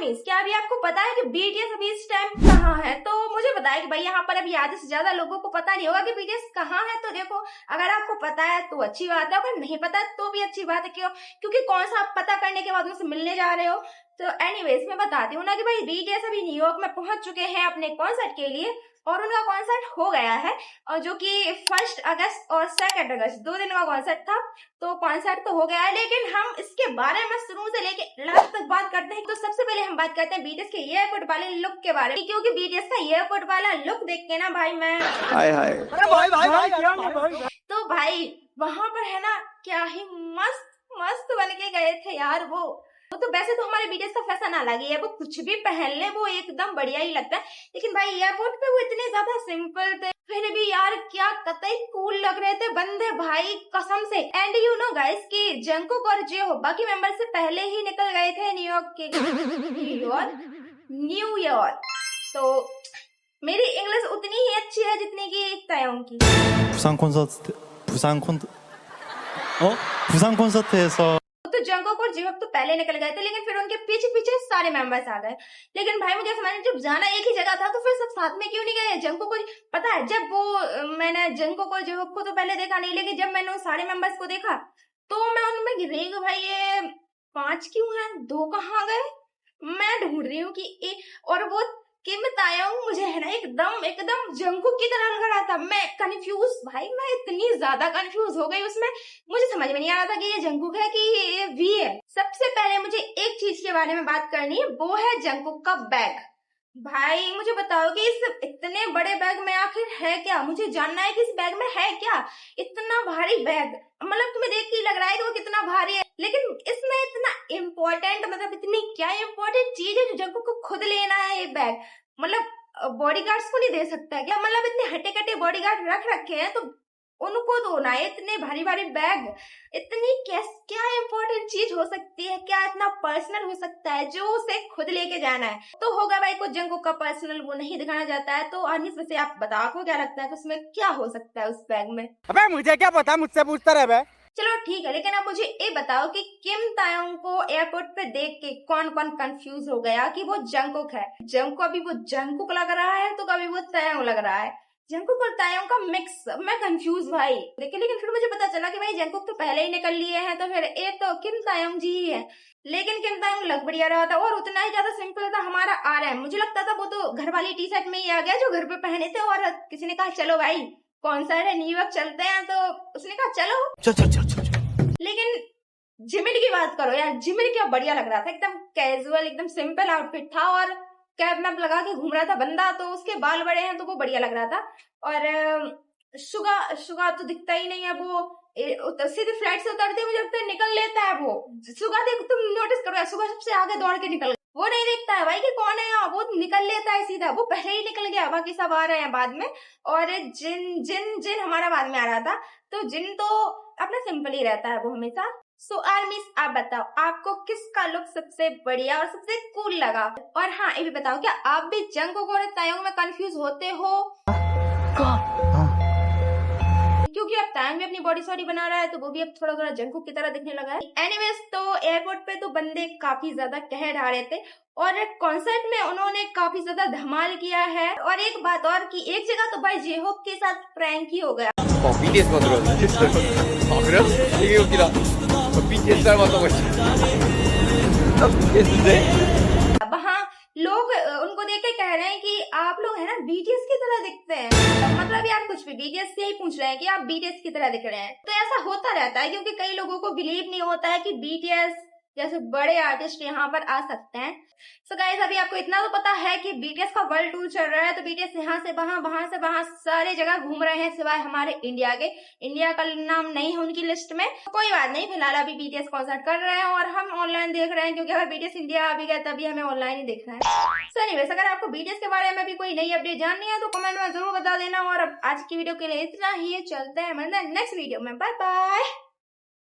आर्मीज, क्या अभी आपको पता है कि बीटीएस अभी इस टाइम कहाँ है? तो मुझे पता है कि भाई यहाँ पर अभी आधे से ज्यादा लोगों को पता नहीं होगा कि बीटीएस कहाँ है। तो देखो, अगर आपको पता है तो अच्छी बात है, अगर नहीं पता है तो भी अच्छी बात है। क्यों? क्योंकि कौन सा आप पता करने के बाद उनसे मिलने जा रहे हो। तो एनीवेज मैं बताती हूँ ना कि भाई बीटीएस अभी न्यूयॉर्क में पहुंच चुके हैं अपने कॉन्सर्ट के लिए, और उनका कॉन्सर्ट हो गया है, और जो कि 1 अगस्त और 2 अगस्त 2 दिन का कॉन्सर्ट था। तो कॉन्सर्ट तो हो गया है, लेकिन हम इसके बारे में शुरू से लेके लास्ट तक बात करते हैं। तो सबसे पहले हम बात करते हैं बीटीएस के एयरपोर्ट वाले लुक के बारे में, क्योंकि बीटीएस का एयरपोर्ट वाला लुक देख के ना भाई मैं हाय हाय तो भाई वहां पर है ना, क्या ही मस्त मस्त बन के गए थे यार। वो तो वैसे तो हमारे बीटीएस का फैशन अलग ही है, वो कुछ भी पहन ले वो एकदम बढ़िया ही लगता है। लेकिन भाई एयरपोर्ट पे वो इतने ज्यादा सिंपल थे, फिर भी यार क्या कतई कूल लग रहे थे बंदे भाई, कसम से। एंड यू नो गाइस कि जंकुक और जियो बाकी मेंबर से पहले ही निकल गए थे न्यूयॉर्क। तो मेरी इंग्लिश उतनी ही अच्छी है जितनी की तायोंग की। 부산 콘서트에서 तो जंकुक और जिहोक तो पहले निकल गए थे, लेकिन फिर उनके पीछे पीछे सारे मेंबर्स आ गए। लेकिन भाई मुझे समझ जब जाना एक ही जगह था तो फिर सब साथ में क्यों नहीं गए? जंकुक को पता है, जब वो मैंने जंकुक और जिहोक को तो पहले देखा नहीं, लेकिन जब मैंने उन सारे मेंबर्स को देखा तो मैं उनमें गिर रही हूँ भाई ये 5 क्यों है, 2 कहाँ गए? मैं ढूंढ रही हूँ कि और वो किम तायोंग मुझे है ना एकदम जंकुक की तरह लग रहा था। मैं कंफ्यूज भाई, मैं इतनी ज्यादा कंफ्यूज हो गई उसमें, मुझे समझ में नहीं आ रहा था कि ये जंकुक है कि ये वी है। सबसे पहले मुझे एक चीज के बारे में बात करनी है, वो है जंकुक का बैग। भाई मुझे बताओ कि इस इतने बड़े बैग में आखिर है क्या? मुझे जानना है कि इस बैग में है क्या, इतना भारी बैग। मतलब तुम्हें देख के लग रहा है कि वो कितना भारी है, लेकिन इसमें इतना इम्पोर्टेंट, मतलब इतनी क्या इम्पोर्टेंट चीज है जो जंकुक को खुद लेना है ये बैग? मतलब बॉडीगार्ड्स को नहीं दे सकता है क्या? मतलब इतने हटे कटे बॉडीगार्ड रख रखे हैं तो उनको दो ना, इतने भारी भारी बैग, इतनी क्या इम्पोर्टेंट चीज हो सकती है? क्या इतना पर्सनल हो सकता है जो उसे खुद लेके जाना है? तो होगा भाई कुछ जंकुक का पर्सनल वो नहीं दिखाना चाहता है। तो आर्मी से आप बताओ आपको क्या लगता है कि उसमें क्या हो सकता है उस बैग में? अबे मुझे क्या पता, मुझसे पूछता रहे बे। चलो ठीक है, लेकिन अब मुझे ये बताओ कि किम तायोंग को एयरपोर्ट पे देख के कौन कौन कंफ्यूज हो गया कि वो जंकुक है? जंकुक अभी वो जंकुक लग रहा है तो कभी वो तायोंग लग रहा है। जंकुक और तायोंग का मिक्स, मैं कंफ्यूज भाई। लेकिन फिर मुझे पता चला कि भाई जंकुक तो पहले ही निकल लिए हैं, तो फिर एक तो किम तायोंग जी ही है। लेकिन किम तायोंग लग बढ़िया रहा था और उतना ही ज्यादा सिंपल था हमारा RM। मुझे लगता था वो तो घर वाली टी शर्ट में ही आ गया जो घर पे पहने थे, और किसी ने कहा चलो भाई कॉन्सर्ट है न्यूयॉर्क चलते हैं, तो उसने कहा चलो चल। लेकिन जिमिन की बात करो यार, जिमिन क्या बढ़िया लग रहा था, एकदम कैजुअल एकदम सिंपल आउटफिट था, और कैप मैप लगा के घूम रहा था बंदा, तो उसके बाल बड़े हैं तो वो बढ़िया लग रहा था। और शुगा तो दिखता ही नहीं है, वो सीधे फ्लाइट से उतरते मुझे लगता है निकल लेता है वो। शुगा देख, तुम नोटिस करो यार, शुगा सबसे आगे दौड़ के निकल, वो नहीं देखता है भाई कि कौन है यहाँ, वो निकल लेता है सीधा, वो पहले ही निकल गया, बाकी सब आ रहे हैं बाद में। और जिन हमारा बाद में आ रहा था, तो जिन तो अपना सिंपल ही रहता है वो हमेशा। सो आर्मीज आप बताओ आपको किसका लुक सबसे बढ़िया और सबसे कूल लगा? और हाँ ये भी बताओ, क्या आप भी जंकुक और तायोंग में कंफ्यूज होते हो? क्योंकि अब तायोंग भी अपनी बॉडी सॉडी बना रहा है तो वो भी अब थोड़ा थोड़ा जंकुक की तरह दिखने लगा है। एनीवेज तो एयरपोर्ट पे तो बंदे काफी ज्यादा कह ढा रहे थे, और कॉन्सर्ट में उन्होंने काफी ज्यादा धमाल किया है। और एक बात और कि एक जगह तो भाई जेहोक के साथ प्रैंक ही हो गया। BTS 아 그래요? 되게 웃기다. BTS 닮았다고 वहाँ लोग उनको देख के कह रहे हैं कि आप लोग है ना बीटीएस की तरह दिखते हैं। मतलब यार कुछ भी बीटीएस से ही पूछ रहे हैं कि आप बीटीएस की तरह दिख रहे हैं। तो ऐसा होता रहता है क्योंकि कई लोगों को बिलीव नहीं होता है कि बीटीएस जैसे बड़े आर्टिस्ट यहाँ पर आ सकते हैं। सो गाइस अभी आपको इतना तो पता है कि बीटीएस का वर्ल्ड टूर चल रहा है, तो बीटीएस यहाँ से वहां से वहां सारे जगह घूम रहे हैं सिवाय हमारे इंडिया के। इंडिया का नाम नहीं है उनकी लिस्ट में, कोई बात नहीं, फिलहाल अभी बीटीएस कॉन्सर्ट कर रहे हैं और हम ऑनलाइन देख रहे हैं, क्योंकि अगर बीटीएस इंडिया आ भी गया तभी हमें ऑनलाइन ही देखना है। सो एनीवेज अगर आपको बीटीएस के बारे में भी कोई नई अपडेट जाननी है तो कमेंट में जरूर बता देना। और अब आज की वीडियो के लिए इतना ही, चलते हैं नेक्स्ट वीडियो में, बाय बाय।